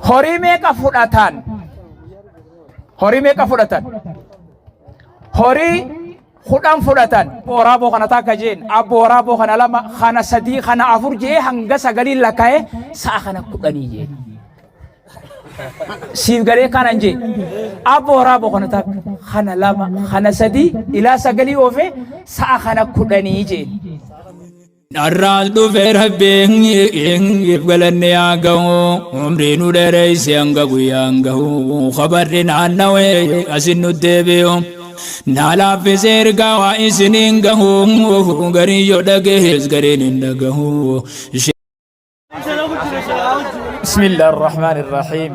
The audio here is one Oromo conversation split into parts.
Horime ka fudhatan. Horime ka fudhatan. Hori kudhan fudhatan. Waraaboo kana takka jeen. Abbo waraaboo kana lama, kana sadii, kana afur jee hanga sagalii lakkaa'e sa'a kana kudhanii jee. Siif galee kanan jee. Abbo waraaboo kana takka, kana lama, kana sadii, ilaa sagalii oofee sa'a kana kudhanii jee. Arraas dhufee rabbiin galanne yaa gahu umrii nu dheereyse hanga guyyaan gahu kabarri naannawee asin nu deebi'u naa laaffisee ergaa waa isiniin gahu garii yoo dhagees gariin hin dhagahu. بسم الله الرحمن الرحيم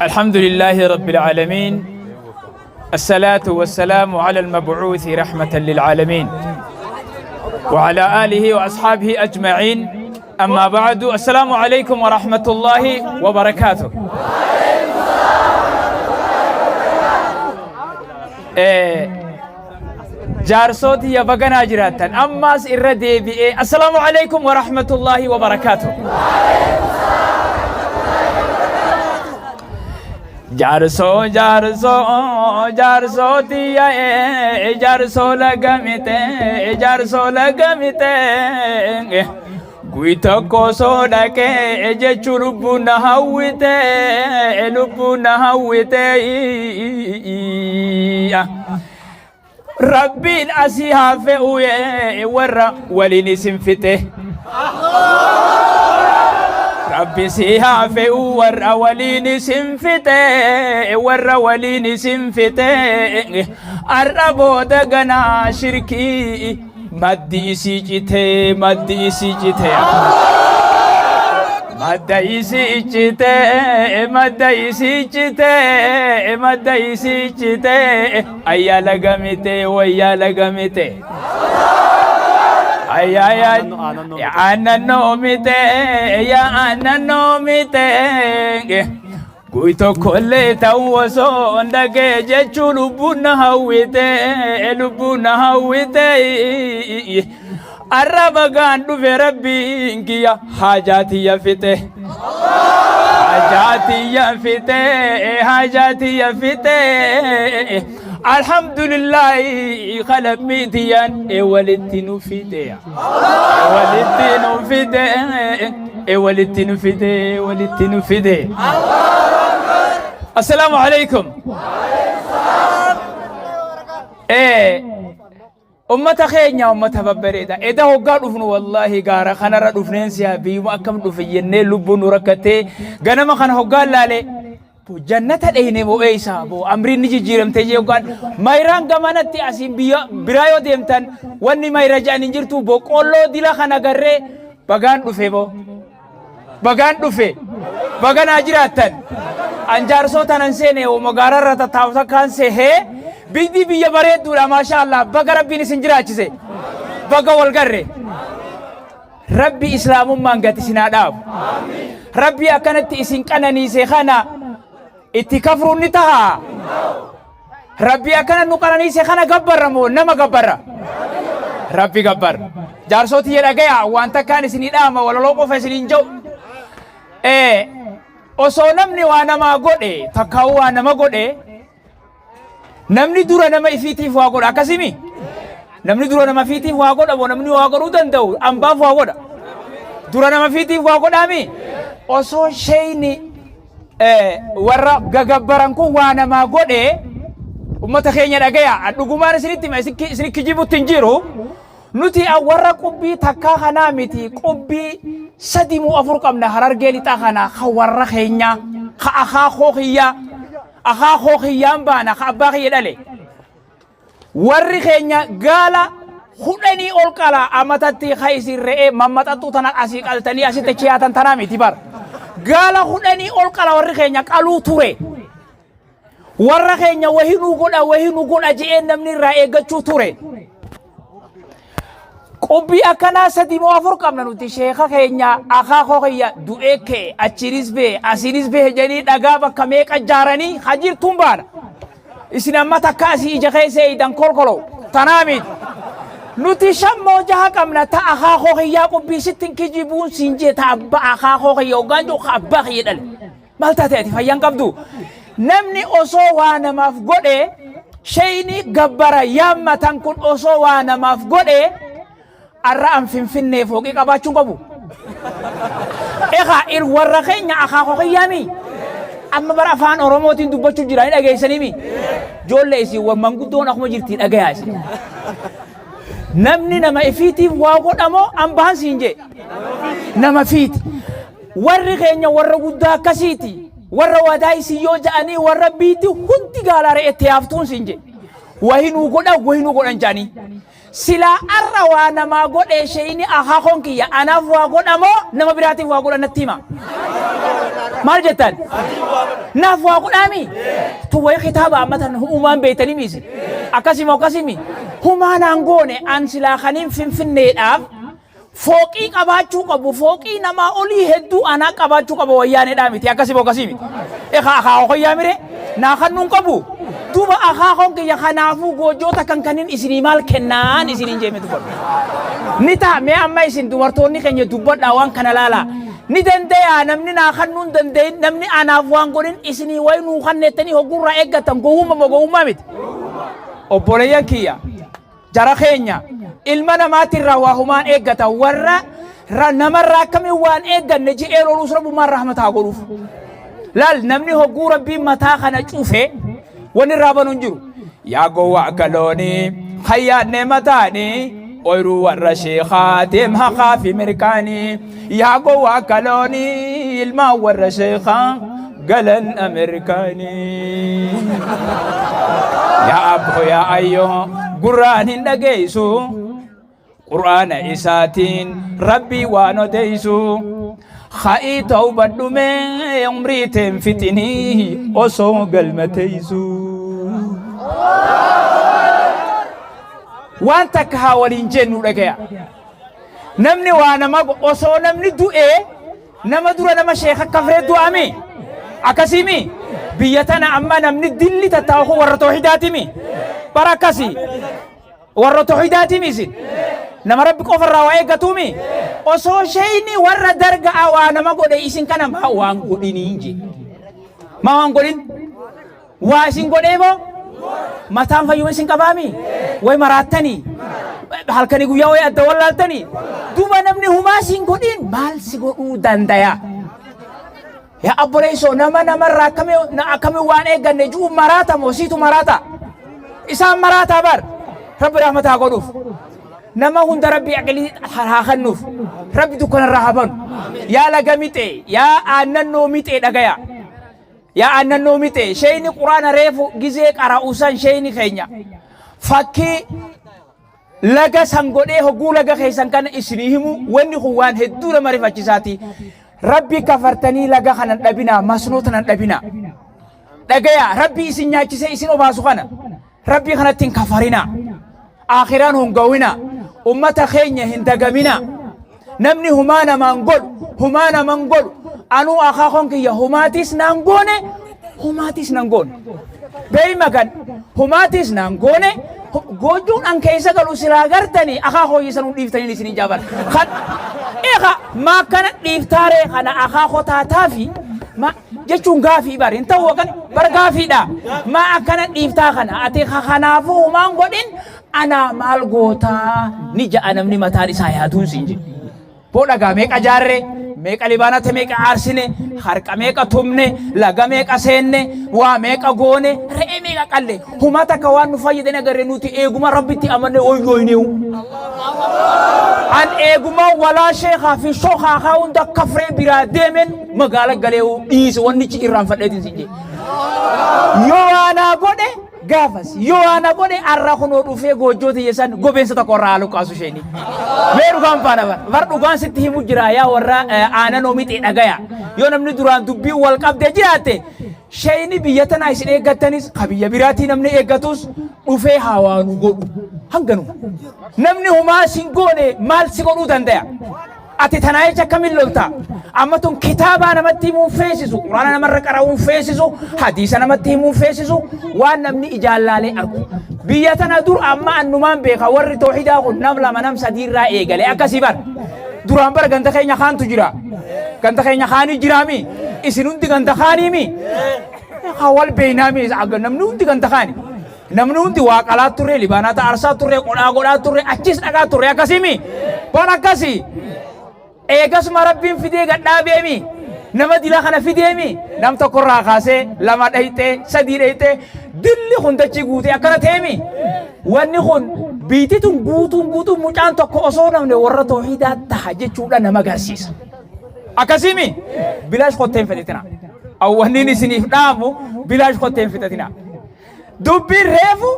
الحمد لله رب العالمين الصلاة والسلام على المبعوث رحمة للعالمين وعلى آله وأصحابه أجمعين أما بعد السلام عليكم ورحمة الله وبركاته جارسوتي يا بغنا جراتا أماس إردي بي السلام عليكم ورحمة الله وبركاته جارسو جارسو جارسوتي يا جارسو لغمته Guita koso dake ejechu lubuna hawite Rabbin asiha fe'uye warra walini sinfite Rabbi siha fe'u warra walini sinfite Arrabo dagana shirki Maddi isi cite Ayyala gamite wayyala gamite Ayyaya Aannannoo mite Guito kolle tawwaso ndage jechu lubuna hawite Arraba gandu fe rabbi ingiya hajati ya fite Alhamdulillah khalaq mitiyan walittinu fide السلام عليكم أمة خينيا أمة ببريدة إذا هو قال أفنو والله قارا خنا رد أفنين سيابي وأكم دفيني لبون ركتي قنما خنا هو قال لالي جنة الإهني بو إيسا بو أمرين نجي جيرم تجي وقال مايران قمانتي أسين برايو ديمتان واني مايرجان نجرتو بو قولو ديلا خنا قرر بغان دفي بو بغان أجراتن أنجار صوتان أنسيني ومغارة تتاوتا كان سيهي بيدي بيا بريد دولا ما شاء الله بغا ربي نسنجرات سي بغا والغري ربي إسلام مانغتي سناداو ربي أكانت إسن كانني سيخانا اتكفروا نتها ربي أكانت نقانني سيخانا غبر مو نما غبر ربي غبر جار صوتي يرغيا وانتا كان سنيداما ولا لوقو فسنينجو osoo namni waa namaa godhe takkaa'u waa nama godhe namni dura nama ifiitiif waa godha akkasimi namni dura nama ifiitiif waa godha moo namni waa godhuu danda'u ambaaf waa godha dura nama ifiitiif waa godhaami osoo shayni warra gagabbaran kun waa namaa godhe ummata keenya dhagaya dhugumaan isinitti kijibutti hin jiru nuti warra qubbii takkaa kanaa miti qubbii sadimu afur qabna harargee lixaa kana ka warra keenya ka akaa kookiyyaan baana ka abbaa kiyya dhale warri keenya gaala hudhanii ol qala amatatti ka isin re'ee mammaxattu tana asii qaltanii asitti chiyaatan tanaa miti bar gaala hudhanii ol qala warri keenya qaluu ture warra keenya wahinuu godha je'een namni irraa eeggachuu ture Qophii akkanaa sadii moo afur qabna nuti sheekha keenya akaa kookiya du'ee kee achinis bee asinis bee jedhanii dhagaa bakka meeqa jaaranii hajirtuun baana isin amma takka asii ija keessee idan kolkolo tanaa miti nuti shammoo jaha qabna ta akaakoo kiyyaa qubbii sittin kijibuun siin jee ta abba akaakoo kiyya ogaan joo ka abbaa kiyya dhale maal taate ati fayyan qabdu namni osoo waa namaaf godhe shayni gabbara yaammatan kun osoo waa namaaf godhe arra an finfinnee fooqii qabaachuun qabu egaa ir warra keenya akaakoo kiyyaami amma bara afaan oromootiin dubbachuu jira ni dhageessaniimi ijoollee isii manguddoon akkuma jirtii dhagayaa isin namni nama ifiitiif waa godhamoo ambaan siin jee nama fiiti warri keenya warra guddaa akkasiiti warra wadaa isii yoo ja'anii warra biiti hundi gaalaa re'etti haaftuun siin jee wahinuu godhan jaanii silaa arra waa namaa godhee shayni akaakoon kiyya anaaf waa godhamoo nama biraatiif waa godhan natti hima maal jettan naaf waa godhaami tuwwee kitaaba ammatan uumaan beeytanii miisi akkasimi humaanaan goone an silaa kaniin finfinneedhaaf fooqii qabaachuu qabu fooqii namaa olii hedduu anaa qabaachuu qaba wayyaaneedhaa miti akkasimi ekaa akaakoo kiyyaa mire naa kannuun qabu duba akaakoon kiyya kanaafuu gojoota kan kanin isinii maal kennaan isiniin jeeme dubbadhu ni ta'a mee amma isin dubartoonni keenya dubbadhaa waan kana laalaa ni dandayaa namni naa kannuun dandayin namni anaaf waan godhin isinii wayi nuu kanneettanii hoggurraa eeggatan gowwummaa miti obboleeyyan kiyya jara keenya ilma namaatirraa waa humaan eeggatan warra namarraa akkamiin waan eegganne ji'ee loluus rabbumaan rahmataa godhuuf laal namni hogguu rabbiin mataa kana cufe wani rabanun jiru yaa gowwa galooni hayyaanne mataani oyru warra sheekaatim haqaa fi mirkaani yaa gowwa galooni ilmaa warra sheekaa galan ameerikaani yaa abbo yaa ayyo gurraan hin dhageessu qur'aana isaatiin rabbii waan odeysu خاي توبة دمي عمري تنفتني أصو قلمتيسو وانتك هاولين جنو لكيا نمني وانا ما أصو نمني دو نما دورا نما شيخ كفر دو أمي أكسيمي بيتنا أما نمني دلي تتاوخو ورطوحيداتي مي بركسي ورطوحيداتي ميسي nama rabbi qofarraa waa eeggatuumi osoo shayni warra darga'a waa nama godhe isin kana maa waan godhinii inji maa waan godhin waa isin godhee moo mataan fayyuma isin qabaami way maraattanii halkanii guyyaa way adda wallaaltanii duba namni humaa isin godhin maal si godhuu dandaya yaa abboleessoo namarraa akkami waan eegganne juu maraata moo siitu maraata isaan maraataa bar rabbi rahmataa godhuuf nama hunda rabbi aqli harakannuuf rabbi dukkana rahaban yaa laga mite yaa aannannoo mite dhagaya yaa aannannoo mite shayni quraana reefu gizee qara'usan shayni keenya fakkii laga san godhee hogguu laga keessan kana isinii himu wanni kun waan hedduu nama rifachisaati rabbi kafartanii laga kanan dhabina masnoota nan dhabina dhagaya rabbi isin nyaachisee isin obaasu kana rabbi kanattiin kafarina akhiraan hungawina ummata keenya hin dagamina namni humaana man god anu akaakoon kiyya humaatis naan goone beey magan humaatis naan goone gojuun an keessa galu silaa gartanii akaakoo yisanuu dhiiftanii isinin jaaban kan eega maa kana dhiiftaaree kana akaakoo taataafi jechuun gaafii bar hin ta'u kan bar gaafiidha maa akkana dhiiftaa kana ati kanaafuu humaan godhin ana maal gootaa ni ja'a namni mataan isaa yaaduun siin jedhe boodhagaa meeqa jaarre meeqa libaanate meeqa aarsine harqa meeqa tumne laga meeqa seenne waa meeqa goone re'ee meeqa qalle humaa takka waan nu fayyadane agarre nuti eeguma rabbitti amanne oyyoyneewu an eeguma walaa sheekaa fi shokaa kaa hunda kafree biraa deemen magaala galeewu dhiise wannichi irraan fadheetin siin jedhe yoo aanaa godhe gaafas yoo ana godhe arra kunoo dhufee goojjooti yesan gobeensa tokko irraa luqaasu sheeni mee dhugaan faana bar dhugaan sitti himu jira yaa warra Aannannoo mixee dhagaya yoo namni duraan dubbii wal qabdee jiraatte sheeni biyya tanaa isin eeggattanis kabiyya biraatii namni eeggatus dhufee hawaanu godhu hanganu namni humaa sin goone maal si godhuu dandaya ati tanaa jecha kamiin lolta amma tun kitaaba namatti himuu feesisu quraana namarra qara'uu feesisu hadiisa namatti himuu feesisu waan namni ijaallaalee argu biyya tana dur amma annumaan beeka warri tawhiidaa kun nam lama nam sadiirraa eegale akkasii bar duraan bar ganda keenya kaantu jira ganda keenya kaanii jiraami isin hundi ganda kaaniimi hawal beeynaami namni hundi ganda kaani namni hundi waaqalaa turre libaanaata arsaa turre godhaa turre achis dhagaa turre akkasiimi bon akkasii eegasuma rabbiin fidee gadhaabeemi nama dila kana fideemi nam tokkorraa kaasee lama dhayxee sadii dhayxee dilli kun dachii guutee akkana ta'eemi wanni kun biititun guutuun mucaan tokko osoo namne warra tawhiidaa taha jechuudha nama agarsiisa akkasiimi bilaash qotteen fedhetina awwanniin isiniif dhaamu bilaash qotteen fedhetina dubbiin reefu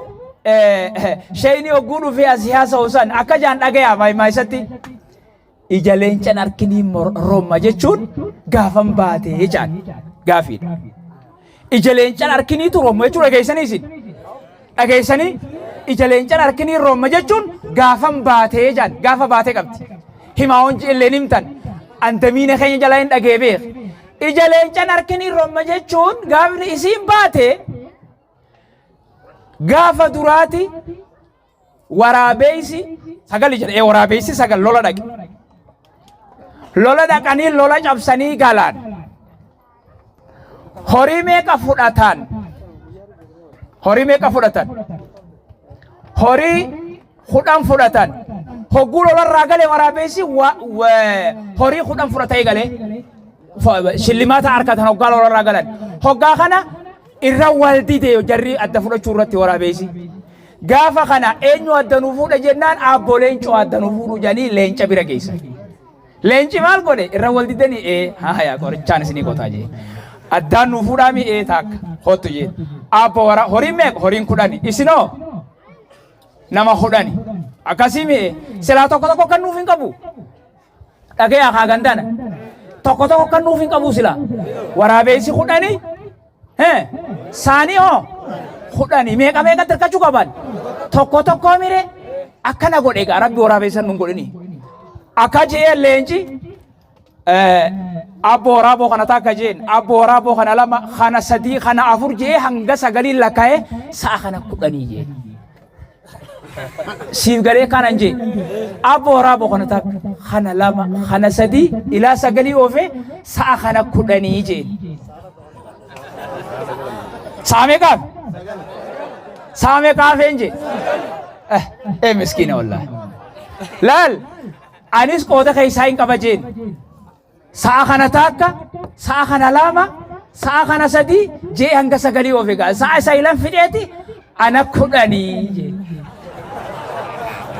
shayni hogguu dhufee asii haasa'u san akka jaan dhagayaa maayimaayisatti ija leencan harkinii romma jechuun gaafan baatee jaan gaafiidha. Ija leencan harkiniitu romma jechuun dhageessanii isin dhageessanii ija leencan harkinii romma jechuun gaafan baatee jaan gaafa baatee qabdi. Himaa honji illeen himtan antamiina keenya jalaa hin dhagee beek. Ija leencan harkinii romma jechuun gaafni isiin baatee gaafa duraati waraabeysi sagal jedhee waraabeysi sagal lola dhaqe. Lola dhaqanii lola cabsanii galaan horii meeqa fudhatan horii kudhan fudhatan hogguu lolarraa galee waraabessi horii kudhan fudhatee galee shillimaata harkatan hoggaa lolarraa galan hoggaa kana irra wal didee jarri adda fudhachuu irratti waraabessi gaafa kana eenyu adda nu fuudha jennaan abbo leencoo adda nu fuudhu jedhanii leenca bira geessan. Leenci maal godhe irra wal didanii haa qorichaan isinii qotaa jee addaan nu fuudhaami taakka hottu jee abbo wara horiin meeqa horiin kudhani isinoo nama kudhani akkasii silaa tokko kan nuuf hin qabu dhagayaa haa gandana tokko kan nuuf hin qabu silaa waraabessi kudhani saanii hoo kudhani meeqa tirkachuu qaban tokko mire akkana godhe gaa rabbi waraabessan nun godhini akaje leenci abbo waraaboo kana takka jeen abbo waraaboo kana lama kana sadii kana afur jee hanga sagalii lakkaa'e sa'a kana kudhanii jee siif galee kanan jee abbo waraaboo kana takka kana lama kana sadii ilaa sagalii oofee sa'a kana kudhanii jee saame kaafeen jee miskiina wallahi laal anis qooda keessaa hin qaba jeen sa'a kana takka sa'a kana lama sa'a kana sadii jee hanga sagalii oofe gaa sa'a isa ilan fidheeti ana kudhanii jee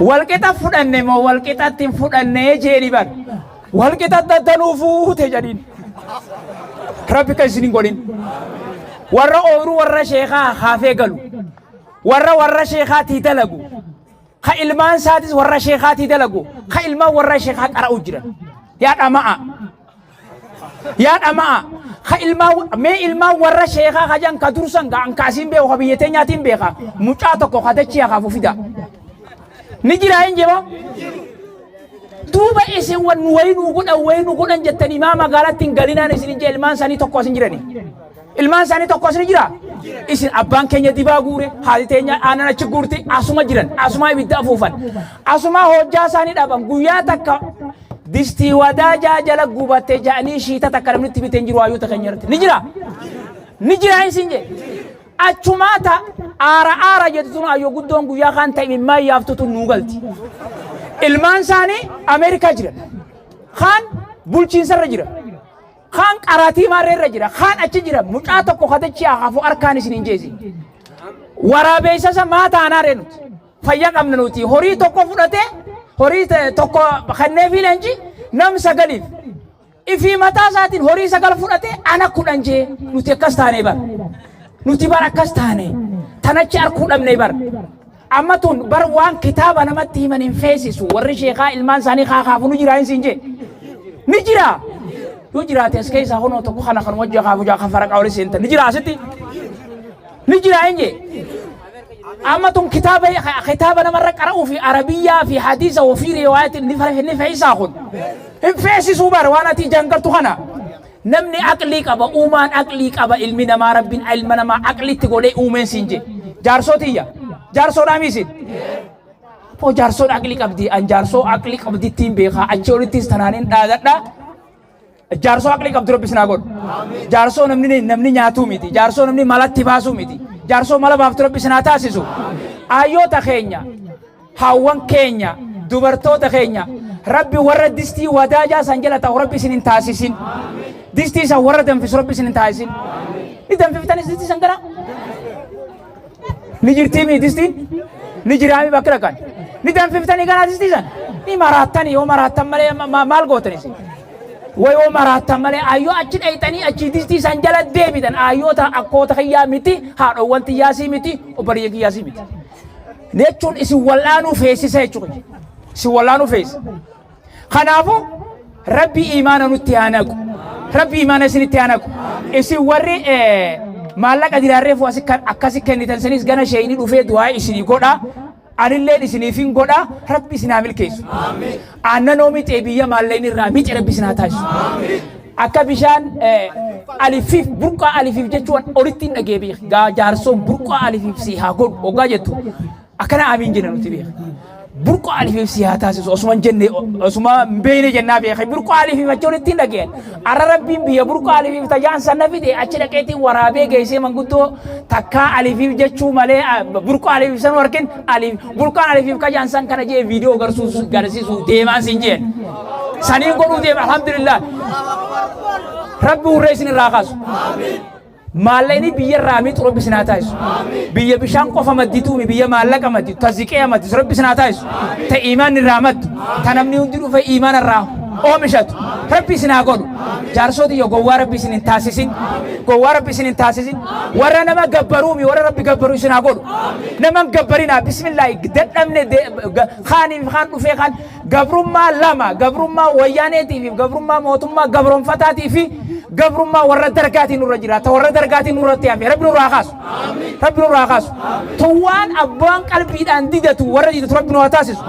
walqixa fudhanne moo walqixatti hin fudhannee jeeni bar walqixa daddanuu fuute jedhin rabbi kan isin hin godhin warra ooyiruu warra sheekaa haafee galu warra sheekaatii dalagu ka ilmaan saatis warra sheekaatii dalagu ka ilmaan warra sheekaa qara'u jiran yaa dhama'a ka ilmaan warra sheekaa kajan ka dursan ga ankaasiin beeku ka biyyatee nyaatiin beeka mucaa tokko kadachi yakaafu fida ni jira hin jeba duuba isin waynu godhan jettanii maa magaalatti hin galinaan isin jee ilmaan isaanii tokko asin jirani ilmaan isaanii tokko asin jira isin abbaan keenya dibaa guure haati teenya aanan achi guurti asuma jiran asuma ibidda afuufan asuma hojjaa isaanii dhaban guyyaa takka distii wadaajaa jala gubattee ja'anii shiita takka namni itti biteen jiru hayyuu takka irratti ni jira isin jee achumaata aara jettuun ayyoo guddoon guyyaa kan ta'e mimmaa yaaftutu nuu galti ilmaan isaanii Ameerikaa jiran kan bulchiinsarra jira kan qaraatii maarreerra jira kan achi jira mucaa tokko kadachi haafu arkaan isin hin jeesi waraabeessasa maata anaaree nuti fayyaa qabna nuti horii tokko fudhatee horii tokko kanneefii leenci nam sagaliif ifii mataa isaatiin horii sagal fudhatee ana kudhan jee nuti akkas taanee bara nuti bar akkas taane tanachi arkuu dhabnee bar amma tun bar waan kitaaba namatti himan hin feesisu warri sheekaa ilmaan isaanii kaakaafu nu jira hin jee ni jira yoo jiraate as keessaa honoo tokko kan wajjii kaafu jaa kafara qawli seenta ni jira asitti ni jira hin jee أما تون كتابة نمر قرأوا في عربية في حديثة وفي روايات نفعي ساخن فيسي سوبر وانا تي جنگل تخنا نمني أقلي كبا أومان أقلي كبا علمنا ما ربين علمنا ما أقلي تقولي أومن سنجي جارسو تيا جارسو ناميسين po jarso akli kabdi an jarso akli kabdi tim beka achoriti stananin dadadda jarso akli kabdi robbi sina god jarso namni nyaatu miti jarso namni malatti baasu miti jarso mala baaftu robbi sina taasisu ayyota keenya hawan keenya dubartoota keenya rabbi warra disti wadaja sanjala ta rabbi sinin taasisin disti sa warra danfis rabbi sinin taasisin idan fiftanis disti sangara nijirtimi disti nijirami bakrakan nidan fiftani kana distisan ni maratani yo maratan male mal gotani way o maratan male ayo achi daitani achi distisan jala debidan ayo ta akota khaya miti ha do wanti yasi miti o bari yasi miti nechun isi wallanu feesi sechu si wallanu feesi khanafu rabbi imana nutiyanaku rabbi imana sinitiyanaku isi warri malaka dirarrefu asikan akasikan nitansanis gana shayni dufe du'a isini goda anillee isinifin godha rabbi isinaa milkeessu Aannannoo Mixeebiyya maalleen irraa mice rabbi isinaa taasisu akka bishaan alifiif burqaa alifiif jechuun olitti hin dhagee beek jaarsoon burqaa alifiif si haa godhu ogaa jettu akkana amiin jenna nuti beek burqaa alifiif si haa taasisu osuma jenne osuma beeyne jennaa beek burqaa alifiif achi olitti hin dhageen arra rabbiin biyya burqaa alifiif tayyaan sanna fide achi dhaqeetiin waraabee geessee manguddoo takkaa alifiif jechuu malee burqaa alifiif san warqin alif burqaan alifiif kajaan san kana jee viidiyoo garsiisu deemaan sin jeen saniin godhuu deema alhamdulillah rabbi urree isin irraa kaasu maalleeni biyya raamii xuroo bisinaa taasisu biyya bishaan qofa maddituumi biyya maallaqa madditu taziqee maddisu rabbi isinaa taasisu ta iimaan irraa maddu ta namni hundi dhufe iimaan irraa oomishatu rabbi isinaa godhu jaarsooti yoo gowwaa rabbi isin hin taasisin gowwaa rabbi isin hin taasisin warra nama gabbaruumi warra rabbi gabbaru isinaa godhu naman gabbarinaa bismillaahi dadhabne kaaniif kaan dhufee kaan gabrummaa lama gabrummaa wayyaaneetiif gabrummaa mootummaa gabroonfataatiifi gabrummaa warra dargaatiin nurra jira ta warra dargaatiin nurratti hafe rabbi nurraa kaasu rabbi nurraa kaasu tuwaan abbaan qalbiidhaan didatu warra didatu rabbi nurraa taasisu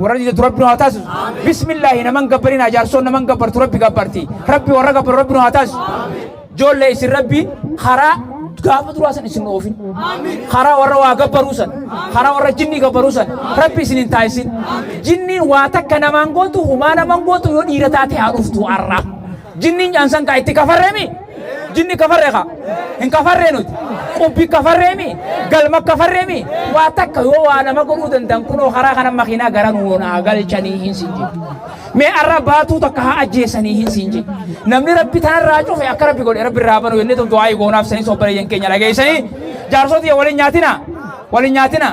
warra didatu rabbi nurraa taasisu bismillaahi naman gabbarinaa jaarsoon naman gabbartu rabbi gabbarti rabbi warra gabbaru rabbi nurraa taasisu joollee isin rabbi karaa gaafa duraa san isin oofin karaa warra waa gabbaruu san karaa warra jinnii gabbaruu san rabbi isin hin taasisin jinniin waa takka namaan gootu humaa namaan gootu yoo dhiira taate haa dhuftu arra jinniin jansan ka itti kafarremi jinni kafarre ka hin kafarre nuti qubbi kafarremi galma kafarremi waa takka yoo waa nama godhuu dandan kunoo karaa kana makiinaa gara nuunaa galchanii hin sinje mee arra baatuu takka haa ajjeesanii hin sinje namni rabbi tanarraa cufe akka rabbi godhe rabbi irraa banu yennee tumtu waa'ee goonaaf sanii sobbareeyyan keenya dhageessanii jaarsotii waliin nyaatina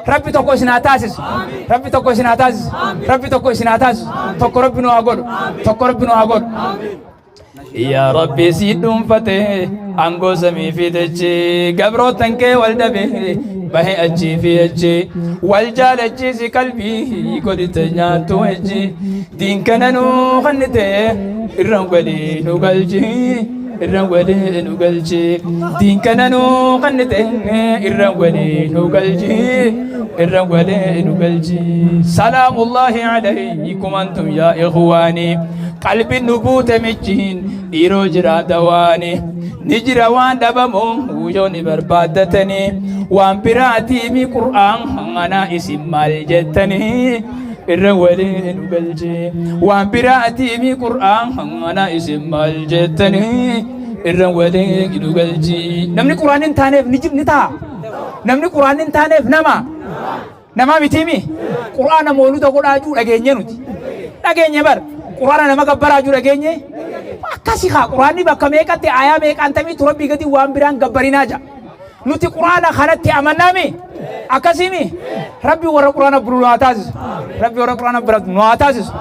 rabbi tokko isin haa taasisu rabbi tokko isin haa taasisu rabbi tokko isin haa taasisu tokko rabbi nu haa godhu tokko rabbi nu haa godhu yaa rabbi si dhuunfate angoo samii fi dachee gabrootan kee wal dhabe bahe achii fi achii wal jaalachiisi qalbii godhite nyaattu achii diin kana nuu kannite irraan walii nu galchii irraan walii nu galchii diin kana nuu kannite irraan walii nu galchii irraan walii nu galchii salaamullahi alaykum antum yaa ikhwaanii qalbi nubuute michiin dhiiroo jira dawaani ni jira waan dhabamoo yoo ni barbaaddatanii waan biraatii mi qur'aan ana isin maal jettanii irra walii nu galchee waan biraatii mi qur'aan ana isin maal jettanii irra walii nu galchee namni qur'aan hin taaneef ni ta'a namni qur'aan hin taaneef nama mitimi qur'aana mooluta godhaajuu dhageenye nuti dhageenye bar qur'aana nama gabbaraajuu dhageenye akkasi haa qur'aanni bakka meeqatti ayaa meeqantamii turabbii gadi waan biraan gabbarinaa jira nuti qur'aana kanatti amannaami akkasimi rabbi warra qur'aana bulu nu haa taasisu rabbi warra qur'aana bira nu haa taasisu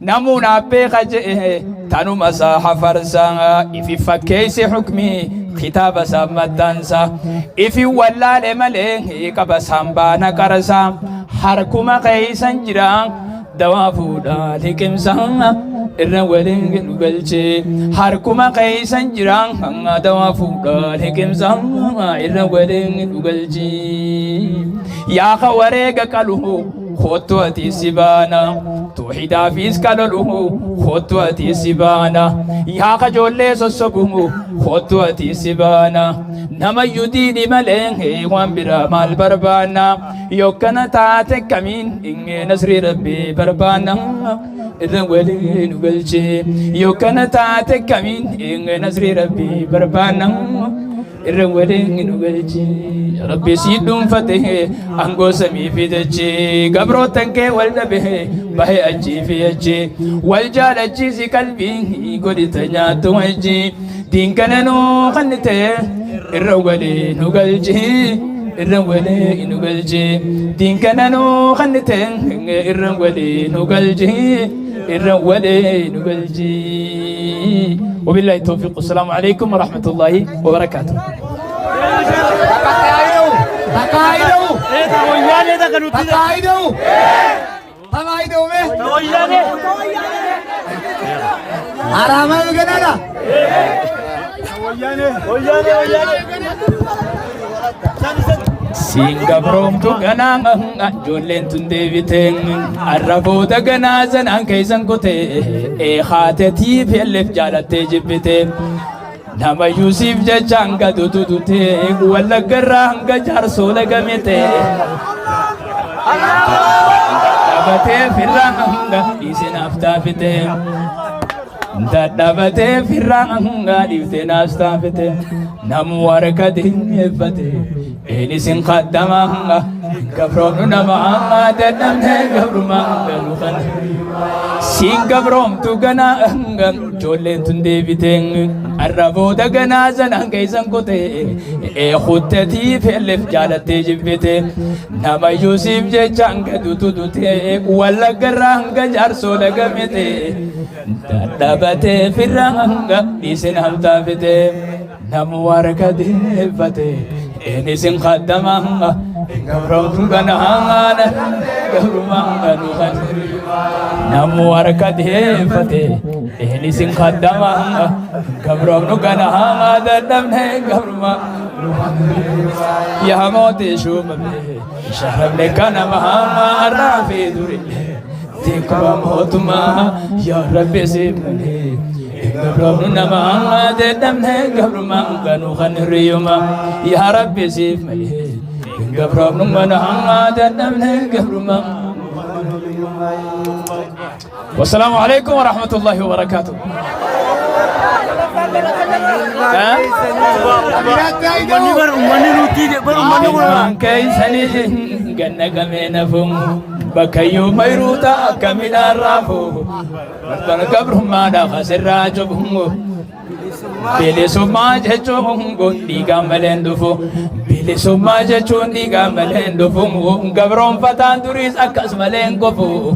namuun beeka jedhe tanuma isaa hafarsaa ifi fakkeesse hukmii kitaaba isaa maxxansa ifi wallaale malee qaba sambaana qarasa harkuma keeysan jira dawaa fuudhaa liqimsa irra waliin nu galche harkuma keeysan jiraan hanga dawaa fuudhaa liqimsa irra waliin nu galche yaa ka wareega qaluhu khottu ati sibana توحيدا فيس كالو خطوة سبانا يا كجولة سوسبو خطوة سبانا نما يدين ملين وان برا مال بربانا يوكنا تاتك كمين إن نصر ربي بربانا إذن ولين وقلشي يوكنا تاتك كمين إن نصر ربي بربانا irrawwadeen nu galchi rabbi siidhuun fatee angoo samii fidachi gabrootan kee wal dhabe bahe achii fi achii wal jaalachiisi qalbii godhita nyaattu wajji diinkana nuu kannite irrawwadeen nu galchi irrawwadeen nu galchi diinkana nuu kannite irrawwadeen nu galchi irrawwadeen nu galchi وبالله التوفيق والسلام عليكم ورحمة الله وبركاته Singapore tu ganang jolen tunde biteng arabo da ganazan an kaisan kote khate ti pelef jalate jibite nama Yusuf jachanga dudute wala garanga jar sola gamete abate firanga isen afta fite dadabate firanga divte nasta fite nam warakati efate Enisin qaddamanga gabroon namanga dadamne gabrumanga lukan sin gabroom tu gananga jolen tunde biteng arabo da ganazan angaisan kote khuttati felef jalate jibite nama Yusuf je changa dutudute wala garanga jarso lagamete dadabate firanga isen hamtafite nam warakati efate Enisin qaddamanga gabroon gananga gabrumanga lukan namu warakati fate enisin qaddamanga gabroon gananga dadamne gabrumanga ya mote shumabe shahrabne kana mahama rafi duri tikwa motuma ya rabbi sibne gabroon namanga dadamne gabrumanga lukan riyuma ya rabbi sibne gabroon namanga dadamne gabrumanga والسلام عليكم ورحمة الله وبركاته. كيسني جنة كمين فم بكيو ميروتا كمين الرافو بركبر ما دخل راجبهم Bile summa jechuun gondi gammalen dhufu Bile summa jechuun di gammalen dhufu Gabroon fataan duris akkas maleen qofu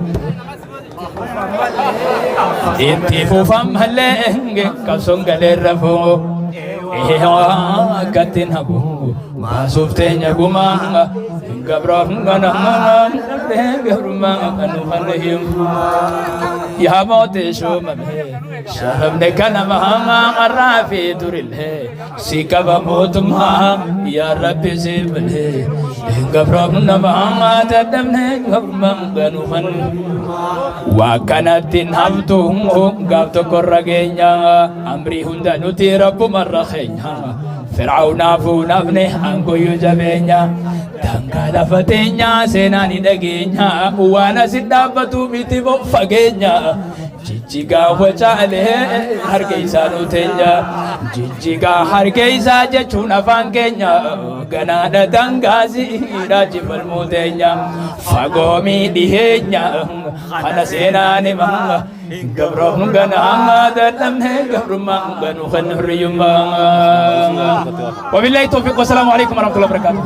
Itti fufam hallee qabsoon galeen rafu Akkatin hagu maasuuf teenya gumaa Gabroon ganaa gabrummaa kanu kanneen yaa moote shumame shahamne kana mahama qaraafi durile si qaba mootummaa yaa rabbi sibile gabroon namaa dadamne gabrummaa kanu kanneen waa kanattiin haftu gaaf tokko rageenya amrii hunda nuti rabbumarra keenya Fir'aunaafu nafne angoyyuu jabeenya Dangala fateenya seenaani dhageenya waan asin dhaabbatu miti fageenya jijjigaa wacaalee harka isaa nuteenya jijjigaa harka isaa jechuun afaan keenya ganaadha dangaasiidha jibbalmuu teenya fagoo miidhiheenya kana seenaani manga gabroon ganaa dadhabne gabrummaa ganuu kan hirriyyummaa wabillahi tawfiq wasalaamu alaikum warahmatullahi wabarakatuh